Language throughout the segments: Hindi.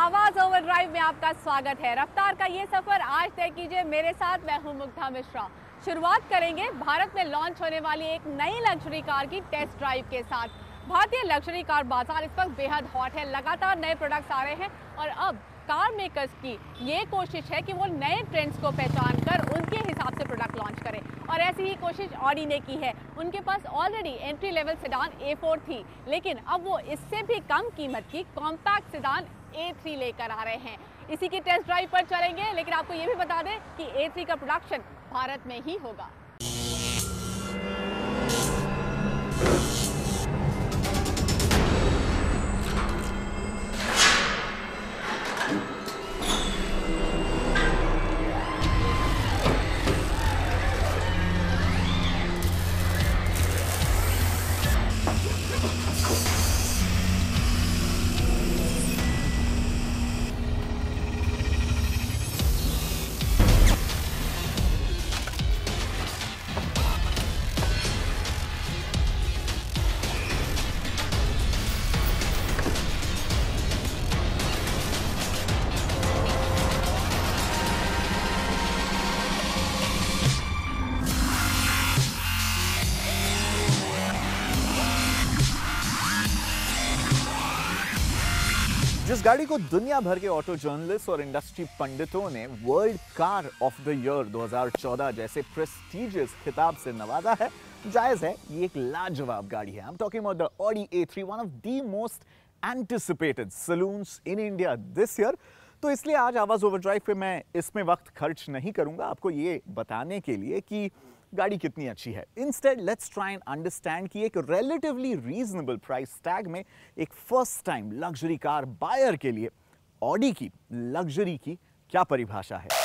आवाज ओवरड्राइव में आपका स्वागत है। रफ्तार का ये सफर आज तय कीजिए मेरे साथ। मैं हूं मुग्धा मिश्रा। शुरुआत करेंगे भारत में लॉन्च होने वाली एक नई लग्जरी कार की टेस्ट ड्राइव के साथ। भारतीय लग्जरी कार बाजार इस वक्त बेहद हॉट है। लगातार नए प्रोडक्ट्स आ रहे हैं और अब कार मेकर्स की ये कोशिश है कि वो नए ट्रेंड्स को पहचान कर उनके हिसाब से प्रोडक्ट लॉन्च करें, और ऐसी ही कोशिश ऑडी ने की है। उनके पास already entry level sedan A4 थी, लेकिन अब वो इससे भी कम कीमत की कॉम्पैक्ट सेडान A3 लेकर आ रहे हैं। इसी की टेस्ट ड्राइव पर चलेंगे, लेकिन आपको ये भी बता दें कि A3 का प्रोडक्शन भारत में ही होगा। जिस गाड़ी को दुनिया भर के ऑटो जर्नलिस्ट और इंडस्ट्री पंडितों ने world car of the year 2014 जैसे प्रेस्टिजियस खिताब से नवाजा है, जायज है, ये एक लाजवाब गाड़ी है। I am talking about the Audi A3, one of the most anticipated salons in India this year. तो इसलिए आज आवाज ओवरड्राइव पे मैं इसमें वक्त खर्च नहीं करूंगा आपको ये बताने के लिए कि गाड़ी कितनी अच्छी है। Instead let's try and understand कि एक रिलेटिवली रीजनेबल प्राइस टैग में एक first time luxury car buyer के लिए ऑडी की लग्जरी की क्या परिभाषा है।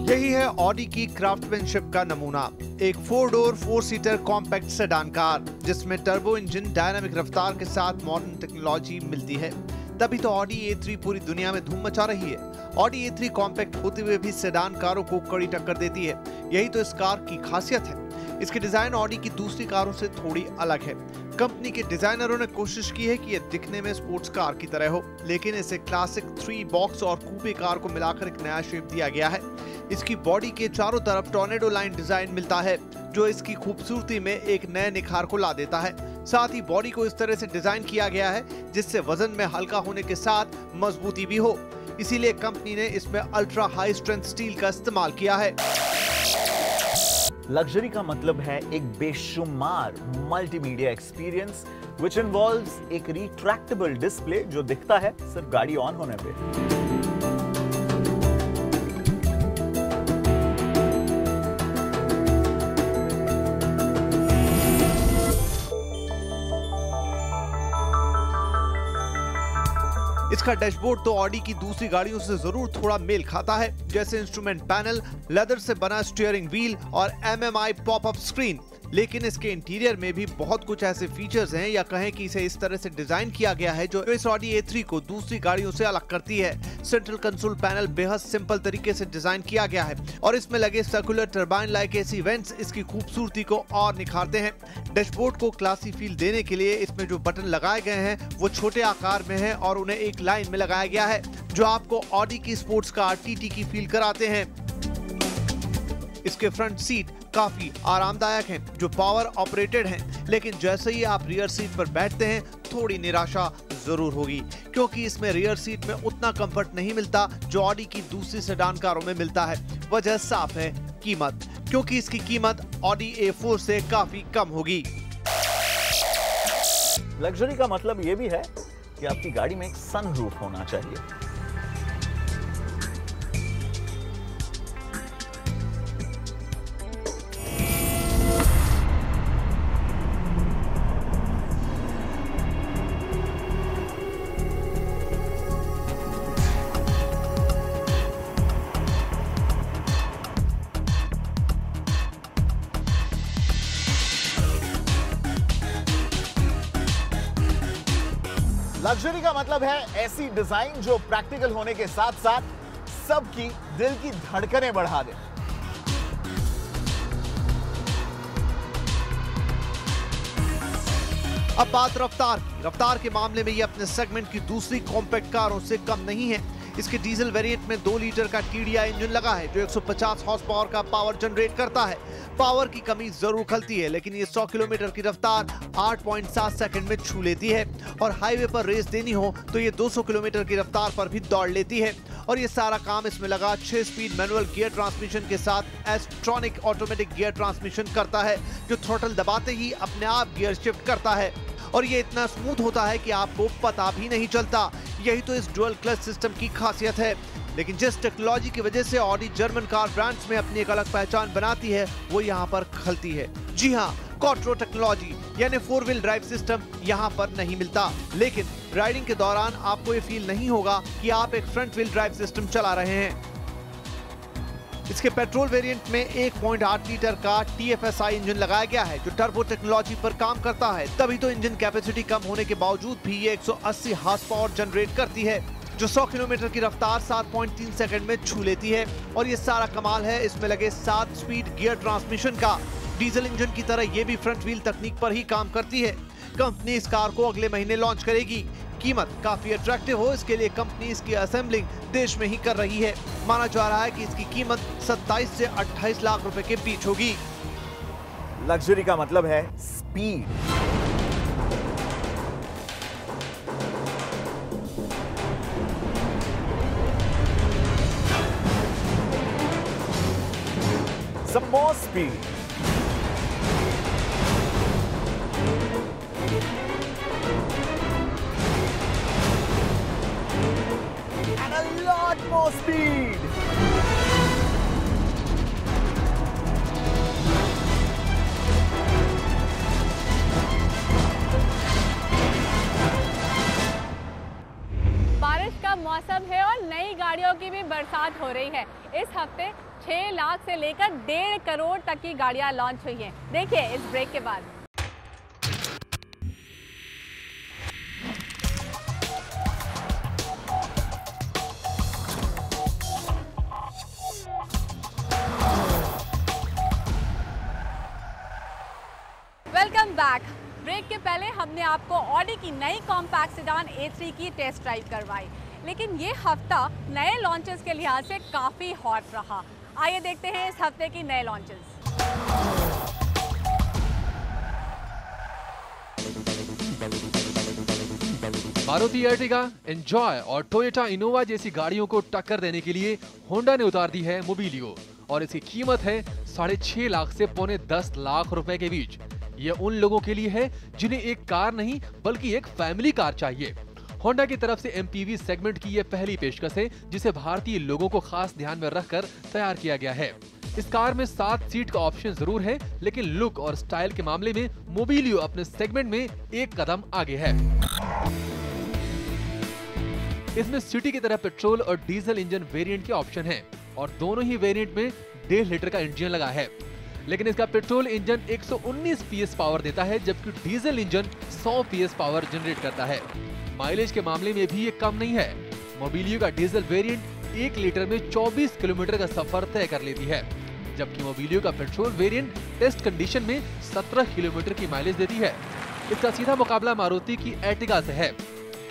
यही है ऑडी की क्राफ्टमैनशिप का नमूना, एक 4 door 4 seater compact sedan car जिसमें टर्बो इंजन, डायनामिक रफ्तार के साथ मॉडर्न टेक्नोलॉजी मिलती है। तभी तो ऑडी A3 पूरी दुनिया में धूम मचा रही है। ऑडी A3 कॉम्पैक्ट होते हुए भी सेडान कारों को कड़ी टक्कर देती है। यही तो इस कार की खासियत है। इसकी डिजाइन ऑडी की दूसरी कारों से थोड़ी अलग है। कंपनी के डिजाइनरों ने कोशिश की है कि यह दिखने में स्पोर्ट्स कार की तरह हो, लेकिन इसे क्लासिक 3 बॉक्स और कूपे कार को मिलाकर एक नया शेप दिया गया है। इसकी बॉडी के चारों तरफ टॉर्नेडो लाइन डिजाइन मिलता है, जो इसकी खूबसूरती में एक नए निखार को ला देता है। साथ ही बॉडी को इस तरह से डिजाइन किया गया है जिससे वजन में हल्का होने के साथ मजबूती भी हो। इसीलिए कंपनी ने इसमें अल्ट्रा हाई स्ट्रेंथ स्टील का इस्तेमाल किया है। लग्जरी का मतलब है एक बेशुमार मल्टीमीडिया एक्सपीरियंस विच इन्वॉल्व्स एक रिट्रैक्टेबल डिस्प्ले जो दिखता है सिर्फ गाड़ी ऑन होने पे। इसका डैशबोर्ड तो ऑडी की दूसरी गाड़ियों से जरूर थोड़ा मेल खाता है, जैसे इंस्ट्रूमेंट पैनल, लेदर से बना स्टीयरिंग व्हील और MMI पॉपअप स्क्रीन। लेकिन इसके इंटीरियर में भी बहुत कुछ ऐसे फीचर्स हैं, या कहें कि इसे इस तरह से डिजाइन किया गया है जो इस ऑडी A3 को दूसरी गाड़ियों से अलग करती है। सेंट्रल कंसोल पैनल बेहद सिंपल तरीके से डिजाइन किया गया है और इसमें लगे circular turbine like AC vents इसकी खूबसूरती को और निखारते हैं। डैशबोर्ड को क्लासी फील देने के लिए इसमें जो बटन लगाए गए हैं वो छोटे आकार में हैं और उन्हें एक लाइन में लगाया गया है, जो आपको ऑडी की स्पोर्ट्स कार TT की फील कराते हैं। इसके फ्रंट सीट काफी आरामदायक हैं, जो पावर ऑपरेटेड हैं, लेकिन जैसे ही आप रियर सीट पर बैठते हैं थोड़ी निराशा जरूर होगी, क्योंकि इसमें रियर सीट में उतना कंफर्ट नहीं मिलता जो ऑडी की दूसरी सेडान कारों में मिलता है। वजह साफ है, कीमत, क्योंकि इसकी कीमत ऑडी A4 से काफी कम होगी। लग्जरी का मतलब यह भी है कि आपकी गाड़ी में एक सनरूफ होना चाहिए। लग्जरी का मतलब है ऐसी डिजाइन जो प्रैक्टिकल होने के साथ साथ सबकी दिल की धड़कनें बढ़ा दे। अब बात रफ्तार की। रफ्तार के मामले में ये अपने सेगमेंट की दूसरी कॉम्पैक्ट कारों से कम नहीं है। इसके डीजल वेरिएंट में 2 लीटर का TDI इंजन लगा है जो 150 हॉर्स पावर का पावर जनरेट करता है। पावर की कमी जरूर खलती है, लेकिन ये 100 किलोमीटर की रफ्तार 8.7 सेकंड में छू लेती है और हाईवे पर रेस देनी हो तो ये 200 किलोमीटर की रफ्तार पर भी दौड़ लेती है। और ये सारा काम इसमें लगा 6 स्पीड मैनुअल गियर ट्रांसमिशन के साथ एस्ट्रॉनिक ऑटोमेटिक गियर ट्रांसमिशन करता है जो थ्रॉटल दबाते ही अपने आप गियर शिफ्ट करता है और ये इतना स्मूथ होता है कि आपको पता भी नहीं चलता। यही तो इस डुअल क्लच सिस्टम की खासियत है। लेकिन जिस टेक्नोलॉजी की वजह से ऑडी जर्मन कार ब्रांड्स में अपनी एक अलग पहचान बनाती है वो यहाँ पर खलती है। जी हाँ, क्वाट्रो टेक्नोलॉजी यानी 4 व्हील ड्राइव सिस्टम यहाँ पर नहीं मिलता, लेकिन राइडिंग के दौरान आपको ये फील नहीं होगा कि आप एक फ्रंट व्हील ड्राइव सिस्टम चला रहे हैं। इसके पेट्रोल वेरिएंट में 1.8 लीटर का TFSI इंजन लगाया गया है जो टर्बो टेक्नोलॉजी पर काम करता है। तभी तो इंजन कैपेसिटी कम होने के बावजूद भी ये 180 हॉर्स पावर जनरेट करती है जो 100 किलोमीटर की रफ्तार 7.3 सेकंड में छू लेती है। और ये सारा कमाल है इसमें लगे 7 स्पीड गियर ट्रांसमिशन का। डीजल इंजन की तरह ये भी फ्रंट व्हील तकनीक पर ही काम करती है। कंपनी इस कार को अगले महीने लॉन्च करेगी। कीमत काफी अट्रैक्टिव हो इसके लिए कंपनी इसकी असेंबलिंग देश में ही कर रही है। माना जा रहा है कि इसकी कीमत 27 से 28 लाख रुपए के बीच होगी। लग्जरी का मतलब है speed. Some more speed. And a lot more speed. बारिश का मौसम है और नई गाड़ियों की भी बरसात हो रही है। इस हफ्ते 6 लाख से लेकर 1.5 करोड़ तक की गाड़ियां लॉन्च हुई हैं। देखिए इस ब्रेक के बाद। Welcome back. ब्रेक के पहले हमने आपको ऑडी की नई कॉम्पैक्ट सेडान A3 की टेस्ट ड्राइव करवाई, लेकिन ये हफ्ता नए लॉन्चेस के लिहाज से काफ़ी हॉट रहा। आइए देखते हैं इस हफ्ते की नए लॉन्चेस। मारुति अर्टिगा, एंजॉय और टोयोटा इनोवा जैसी गाड़ियों को टक्कर देने के लिए होंडा ने उतार दी है मोबिलियो और इसकी कीमत है 6.5 लाख से 9.5 लाख रुपए के बीच। ये उन लोगों के लिए है जिन्हें एक कार नहीं बल्कि एक फैमिली कार चाहिए। होंडा की तरफ से MPV सेगमेंट की ये पहली पेशकश है जिसे भारतीय लोगों को खास ध्यान में रखकर तैयार किया गया है। इस कार में 7 सीट का ऑप्शन जरूर है, लेकिन लुक और स्टाइल के मामले में मोबिलियो अपने सेगमेंट में एक कदम आगे है। इसमें सिटी की तरह पेट्रोल और डीजल इंजन वेरिएंट के ऑप्शन हैं और दोनों ही वेरिएंट में 1.5 लीटर का इंजन लगा है, लेकिन इसका पेट्रोल इंजन 119 PS पावर देता है जबकि diesel engine 100 PS power generate करता है। माइलेज के मामले में भी ये कम नहीं है। मोबिलियो का डीजल वेरिएंट 1 लीटर में 24 किलोमीटर का सफर तय कर लेती है, जबकि मोबिलियो का पेट्रोल वेरिएंट टेस्ट कंडीशन में 17 किलोमीटर की माइलेज देती है। इसका सीधा मुकाबला मारुति की अर्टिगा से है।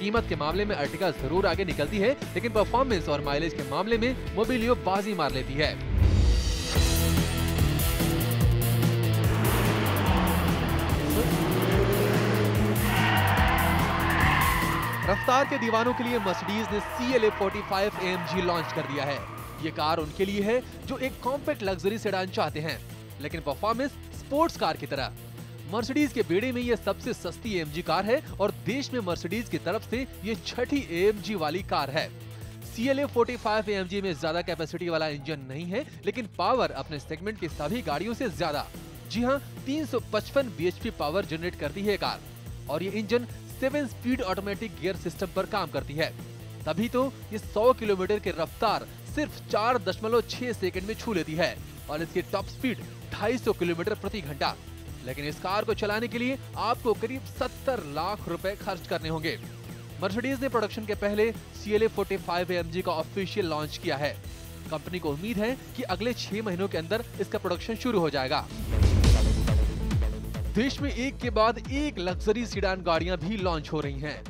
कीमत के मामले में अर्टिगा जरूर आगे निकलती है, लेकिन परफॉर्मेंस और माइलेज के मामले में मोबिलियो बाजी मार लेती है। रफ्तार के दीवानों के लिए मर्सिडीज ने CLA 45 AMG लॉन्च कर दिया है। ये कार उनके लिए है जो एक कॉम्पैक्ट लग्जरी सेडान चाहते हैं, लेकिन परफॉर्मेंस स्पोर्ट्स कार की तरह। मर्सिडीज के बेड़े में ये सबसे सस्ती AMG कार है और देश में मर्सिडीज की तरफ से ये 6ठी AMG वाली कार है। CLA 45 AMG में ज्यादा कैपेसिटी वाला इंजन नहीं है, लेकिन पावर अपने सेगमेंट की सभी गाड़ियों से ज्यादा। जी हाँ, 355 bhp पावर जनरेट करती है कार और ये engine 7 speed automatic gear system पर काम करती है। तभी तो ये 100 किलोमीटर की रफ्तार सिर्फ 4.6 सेकंड में छू लेती है और इसकी टॉप स्पीड 250 किलोमीटर प्रति घंटा। लेकिन इस कार को चलाने के लिए आपको करीब 70 लाख रुपए खर्च करने होंगे। मर्सिडीज ने प्रोडक्शन के पहले CLA 45 AMG का ऑफिशियल लॉन्च किया है। कंपनी को उम्मीद है कि अगले 6 महीनों के अंदर इसका प्रोडक्शन शुरू हो जाएगा। देश में एक के बाद एक लग्जरी सीडान गाड़ियां भी लॉन्च हो रही हैं।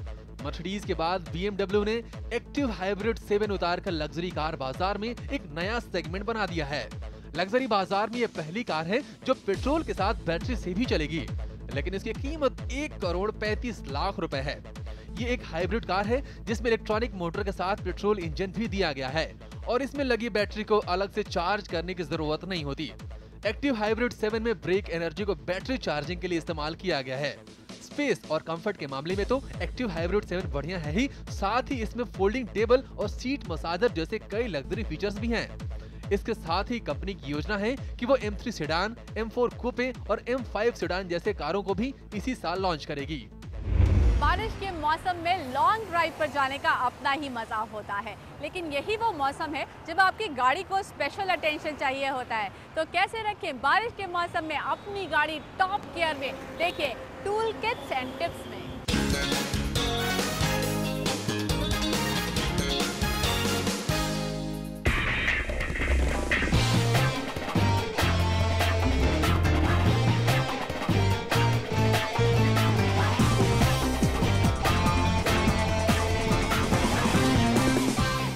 मर्सिडीज के बाद BMW ने एक्टिव हाइब्रिड 7 उतारकर लग्जरी कार बाजार में एक नया सेगमेंट बना दिया है। लग्जरी बाजार में ये पहली कार है जो पेट्रोल के साथ बैटरी से भी चलेगी, लेकिन इसकी कीमत 1,35,00,000 रुपए है। ये एक हाइब्रिड कार है जिसमें इलेक्ट्रॉनिक मोटर के साथ पेट्रोल इंजन भी दिया गया है और इसमें लगी बैटरी को अलग से चार्ज करने की जरूरत नहीं होती। एक्टिव हाइब्रिड 7 में ब्रेक एनर्जी को बैटरी चार्जिंग के लिए इस्तेमाल किया गया है। स्पेस और कंफर्ट के मामले में तो एक्टिव हाइब्रिड 7 बढ़िया है ही, साथ ही इसमें फोल्डिंग टेबल और सीट मसाजर जैसे कई लग्जरी फीचर्स भी हैं। इसके साथ ही कंपनी की योजना है कि वो M3 सेडान, M4 कूपे और M5 सेडान जैसे कारों को भी इसी साल लॉन्च करेगी। बारिश के मौसम में लॉन्ग ड्राइव पर जाने का अपना ही मजा होता है, लेकिन यही वो मौसम है जब आपकी गाड़ी को स्पेशल अटेंशन चाहिए होता है। तो कैसे रखें बारिश के मौसम में अपनी गाड़ी टॉप गियर में? देखिए टूल किट्स एंड टिप्स में।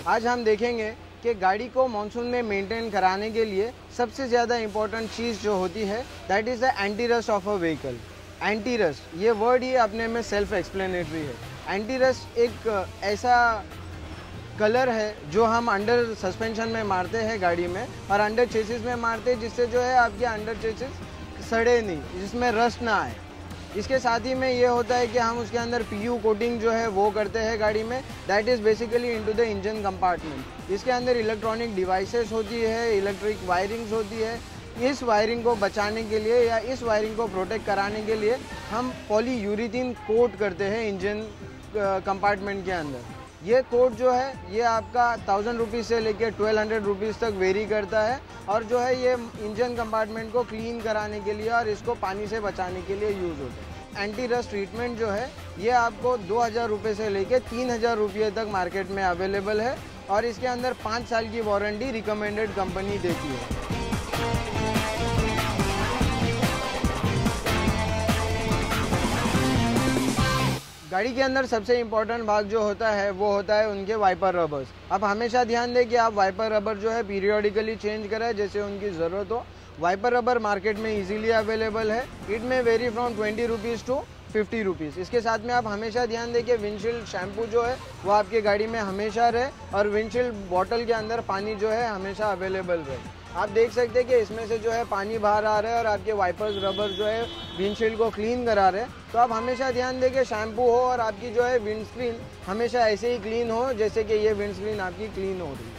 आज हम देखेंगे कि गाड़ी को मानसून में मेंटेन कराने के लिए सबसे ज़्यादा इम्पोर्टेंट चीज़ जो होती है that is the anti rust of a vehicle. Anti rust ये वर्ड ही अपने में सेल्फ एक्सप्लेनेटरी है। एंटी रस्ट एक ऐसा कलर है जो हम अंडर सस्पेंशन में मारते हैं गाड़ी में और अंडर चेसिस में मारते हैं, जिससे जो है आपके अंडर चेसिस सड़े नहीं, जिसमें रस्ट ना आए। इसके साथ ही में ये होता है कि हम उसके अंदर PU कोटिंग जो है वो करते हैं गाड़ी में, that is basically into the engine compartment. इसके अंदर इलेक्ट्रॉनिक डिवाइसेस होती है, इलेक्ट्रिक वायरिंग्स होती है। इस वायरिंग को बचाने के लिए या इस वायरिंग को प्रोटेक्ट कराने के लिए हम पॉलीयूरेथीन कोट करते हैं इंजन कंपार्टमेंट के अंदर। ये कोट जो है ये आपका 1000 रुपीज़ से लेकर 1200 रुपीज़ तक वेरी करता है और जो है ये इंजन कंपार्टमेंट को क्लीन कराने के लिए और इसको पानी से बचाने के लिए यूज़ होता है। एंटी रस्ट ट्रीटमेंट जो है ये आपको 2000 रुपये से लेकर 3000 रुपये तक मार्केट में अवेलेबल है और इसके अंदर 5 साल की वारंटी रिकमेंडेड कंपनी देती है। गाड़ी के अंदर सबसे इम्पोर्टेंट भाग जो होता है वो होता है उनके वाइपर रबर्स। आप हमेशा ध्यान दें कि आप वाइपर रबर जो है पीरियोडिकली चेंज करें जैसे उनकी ज़रूरत हो। वाइपर रबर मार्केट में इजीली अवेलेबल है। It may vary from 20 rupees to 50 rupees. इसके साथ में आप हमेशा ध्यान दें कि विंडशील्ड शैम्पू जो है वो आपके गाड़ी में हमेशा रहे और विंडशील्ड बॉटल के अंदर पानी जो है हमेशा अवेलेबल रहे। आप देख सकते हैं कि इसमें से जो है पानी बाहर आ रहा है और आपके वाइपर्स रबर जो है विंडशील्ड को क्लीन करा रहे हैं। तो आप हमेशा ध्यान दें कि शैम्पू हो और आपकी जो है विंडस्क्रीन हमेशा ऐसे ही क्लीन हो जैसे कि ये विंडस्क्रीन आपकी क्लीन हो रही है।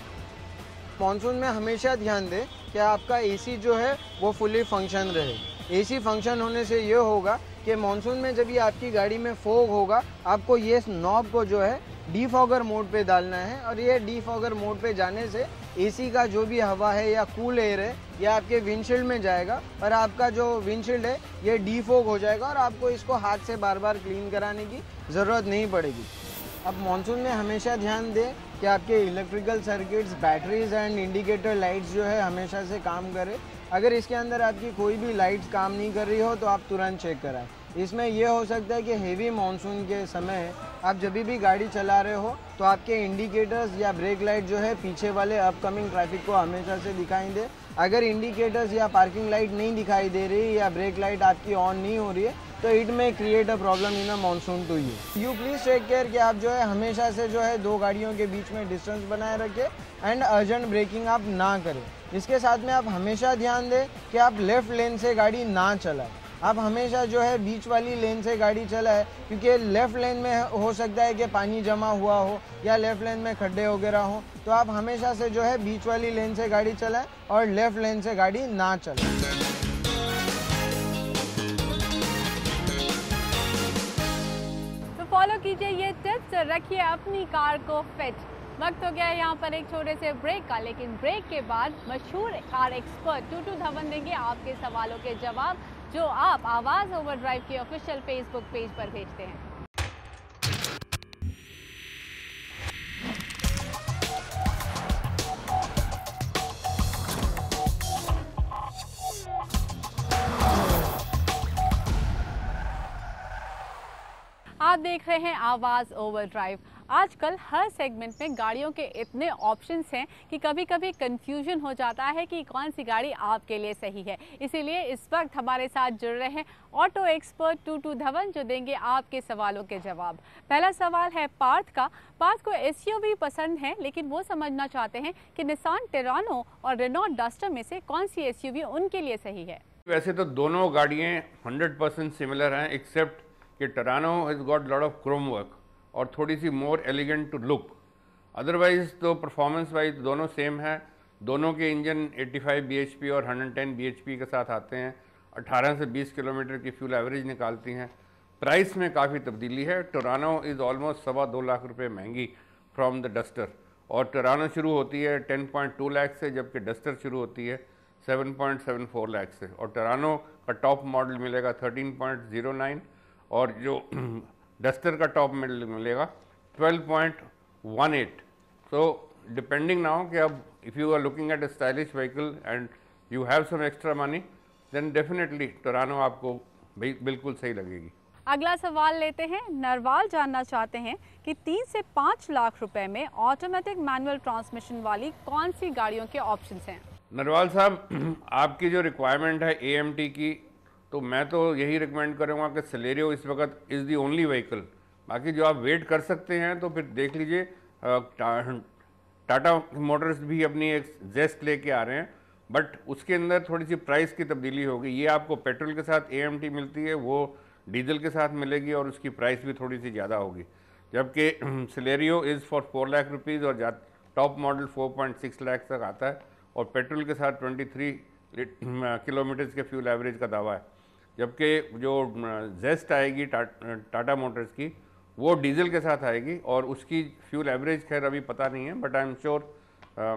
मानसून में हमेशा ध्यान दें कि आपका AC जो है वो फुली फंक्शन रहे। AC फंक्शन होने से ये होगा कि मानसून में जब ये आपकी गाड़ी में फोग होगा आपको ये नॉब को जो है डीफॉगर मोड पे डालना है और ये डीफॉगर मोड पे जाने से AC का जो भी हवा है या कूल एयर है ये आपके विंडशील्ड में जाएगा और आपका जो विंडशील्ड है ये डीफॉग हो जाएगा और आपको इसको हाथ से बार बार क्लीन कराने की ज़रूरत नहीं पड़ेगी। अब मानसून में हमेशा ध्यान दें कि आपके electrical circuits, batteries and indicator lights जो है हमेशा से काम करें। अगर इसके अंदर आपकी कोई भी लाइट्स काम नहीं कर रही हो तो आप तुरंत चेक कराएं। इसमें यह हो सकता है कि हेवी मानसून के समय आप जब भी गाड़ी चला रहे हो तो आपके इंडिकेटर्स या ब्रेक लाइट जो है पीछे वाले अपकमिंग ट्रैफिक को हमेशा से दिखाई दे। अगर इंडिकेटर्स या पार्किंग लाइट नहीं दिखाई दे रही या ब्रेक लाइट आपकी ऑन नहीं हो रही है तो it may create a problem in a monsoon to you please take care कि आप जो है हमेशा से जो है दो गाड़ियों के बीच में डिस्टेंस बनाए रखें एंड अर्जेंट ब्रेकिंग आप ना करें। इसके साथ में आप हमेशा ध्यान दें कि आप लेफ़्ट लेन से गाड़ी ना चलाएं। आप हमेशा जो है बीच वाली लेन से गाड़ी चलाएं क्योंकि लेफ़्ट लेन में हो सकता है कि पानी जमा हुआ हो या लेफ़्ट लेन में खड्डे वगैरह हो। तो आप हमेशा से जो है बीच वाली लेन से गाड़ी चलाएं और लेफ़्ट लेन से गाड़ी ना चलाएं। तो फॉलो कीजिए ये टिप्स, रखिए अपनी कार को फिट। वक्त हो गया है यहाँ पर एक छोटे से ब्रेक का, लेकिन ब्रेक के बाद मशहूर कार एक्सपर्ट टूटू धवन देंगे आपके सवालों के जवाब जो आप आवाज़ ओवरड्राइव के ऑफिशियल फेसबुक पेज पर भेजते हैं। देख रहे हैं आवाज़ ओवरड्राइव। आजकल हर सेगमेंट में गाड़ियों के इतने ऑप्शंस हैं कि कभी कभी कंफ्यूजन हो जाता है कि कौन सी गाड़ी आपके लिए सही है। इसीलिए इस वक्त हमारे साथ जुड़ रहे हैं ऑटो एक्सपर्ट टूटू धवन, जो देंगे आपके सवालों के जवाब। पहला सवाल है पार्थ का। पार्थ को एसयूवी पसंद है, लेकिन वो समझना चाहते हैं कि निसान टिरानो और रेनॉल्ट डस्टर में से कौन सी एसयूवी उनके लिए सही है। वैसे तो दोनों गाड़ियाँ 100% सिमिलर हैं, एक्सेप्ट कि Terrano has got lot of chrome work और थोड़ी सी more elegant to look. Otherwise तो परफॉर्मेंस वाइज दोनों सेम है। दोनों के इंजन 85 bhp और 110 bhp के साथ आते हैं। 18 से 20 किलोमीटर की फ्यूल एवरेज निकालती हैं। प्राइस में काफ़ी तब्दीली है। टिरानो इज़ ऑलमोस्ट 2.25 लाख रुपये महंगी फ्रॉम द डस्टर, और टिरानो शुरू होती है 10.2 लाख से, जबकि डस्टर शुरू होती है 7.74 लाख से। और टिरानो का टॉप मॉडल मिलेगा 13.09 और जो डस्टर का टॉप मॉडल मिलेगा 12.18। सो डिपेंडिंग नाउ कि अब if you are looking at a stylish vehicle and you have some extra money, then definitely Terrano आपको बिल्कुल सही लगेगी। अगला सवाल लेते हैं। नरवाल जानना चाहते हैं कि 3 से 5 लाख रुपए में ऑटोमेटिक मैनुअल ट्रांसमिशन वाली कौन सी गाड़ियों के ऑप्शंस हैं। नरवाल साहब, आपकी जो रिक्वायरमेंट है AMT की, तो मैं तो यही रिकमेंड करूँगा कि सेलेरियो इस वक्त इज़ दी ओनली व्हीकल। बाकी जो आप वेट कर सकते हैं तो फिर देख लीजिए, टाटा मोटर्स भी अपनी एक जेस्ट लेके आ रहे हैं, बट उसके अंदर थोड़ी सी प्राइस की तब्दीली होगी। ये आपको पेट्रोल के साथ AMT मिलती है, वो डीजल के साथ मिलेगी और उसकी प्राइस भी थोड़ी सी ज़्यादा होगी। जबकि Celerio is for 4 lakh rupees और टॉप मॉडल 4.6 लाख तक आता है और पेट्रोल के साथ 23 किलोमीटर्स के फ्यूल एवरेज का दावा है। जबकि जो जेस्ट आएगी टाटा मोटर्स की, वो डीजल के साथ आएगी और उसकी फ्यूल एवरेज खैर अभी पता नहीं है, बट आई एम श्योर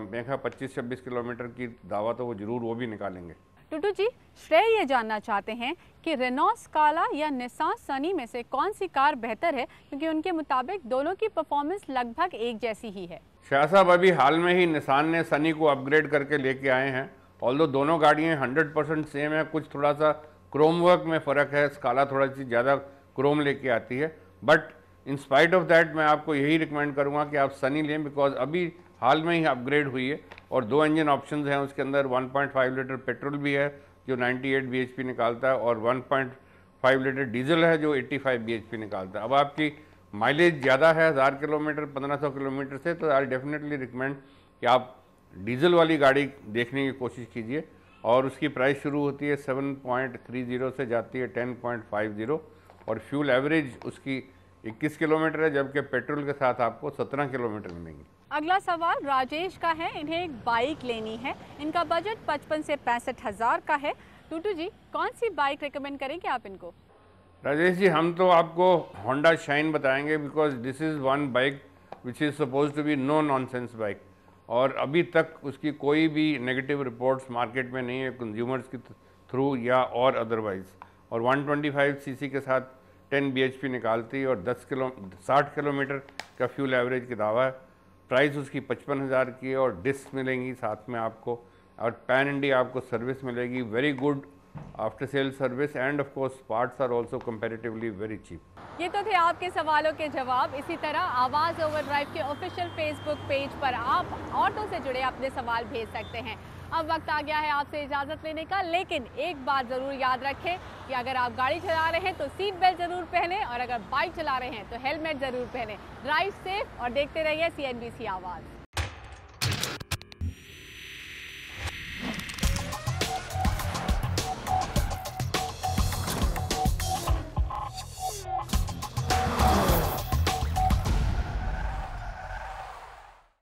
मेरा 25-26 किलोमीटर की दावा तो वो ज़रूर वो भी निकालेंगे। टूटू जी, श्रेय ये जानना चाहते हैं कि रेनॉल्ट स्काला या निसान सनी में से कौन सी कार बेहतर है, क्योंकि उनके मुताबिक दोनों की परफॉर्मेंस लगभग एक जैसी ही है। शाह साहब, अभी हाल में ही निसान ने सनी को अपग्रेड करके लेके आए हैं। ऑल्दो दोनों गाड़ियाँ 100% सेम है, कुछ थोड़ा सा क्रोम वर्क में फ़र्क है। स्काला थोड़ा सी ज़्यादा क्रोम लेके आती है, but in spite of that मैं आपको यही रिकमेंड करूँगा कि आप सनी लें, बिकॉज अभी हाल में ही अपग्रेड हुई है और 2 इंजन ऑप्शंस हैं उसके अंदर। 1.5 लीटर पेट्रोल भी है जो 98 bhp निकालता है और 1.5 लीटर डीजल है जो 85 bhp निकालता है। अब आपकी माइलेज ज़्यादा है 1000 किलोमीटर 1500 किलोमीटर से, तो आई डेफिनेटली रिकमेंड कि आप डीजल वाली गाड़ी देखने की कोशिश कीजिए। और उसकी प्राइस शुरू होती है 7.30 से जाती है 10.50 और फ्यूल एवरेज उसकी 21 किलोमीटर है, जबकि पेट्रोल के साथ आपको 17 किलोमीटर मिलेंगी। अगला सवाल राजेश का है। इन्हें एक बाइक लेनी है, इनका बजट 55 से 65 हज़ार का है। टूटू जी, कौन सी बाइक रिकमेंड करेंगे आप इनको? राजेश जी, हम तो आपको होंडा शाइन बताएंगे, because this is one bike which is suppose to be no nonsense bike, और अभी तक उसकी कोई भी नेगेटिव रिपोर्ट्स मार्केट में नहीं है कंज्यूमर्स के थ्रू या और अदरवाइज। और 125 सीसी के साथ 10 bhp निकालती है और 60 किलोमीटर का फ्यूल एवरेज की दावा है। प्राइस उसकी 55,000 की है और डिस्क मिलेंगी साथ में आपको, और पैन इंडिया आपको सर्विस मिलेगी, very good after sale service, and of course parts are also comparatively very cheap. ये तो थे आपके सवालों के जवाब। इसी तरह आवाज़ ओवरड्राइव के ऑफिशियल फेसबुक पेज पर आप ऑटो से जुड़े अपने सवाल भेज सकते हैं। अब वक्त आ गया है आपसे इजाज़त लेने का, लेकिन एक बात ज़रूर याद रखें कि अगर आप गाड़ी चला रहे हैं तो सीट बेल्ट ज़रूर पहनें, और अगर बाइक चला रहे हैं तो हेलमेट ज़रूर पहनें। ड्राइव सेफ और देखते रहिए CNBC आवाज़।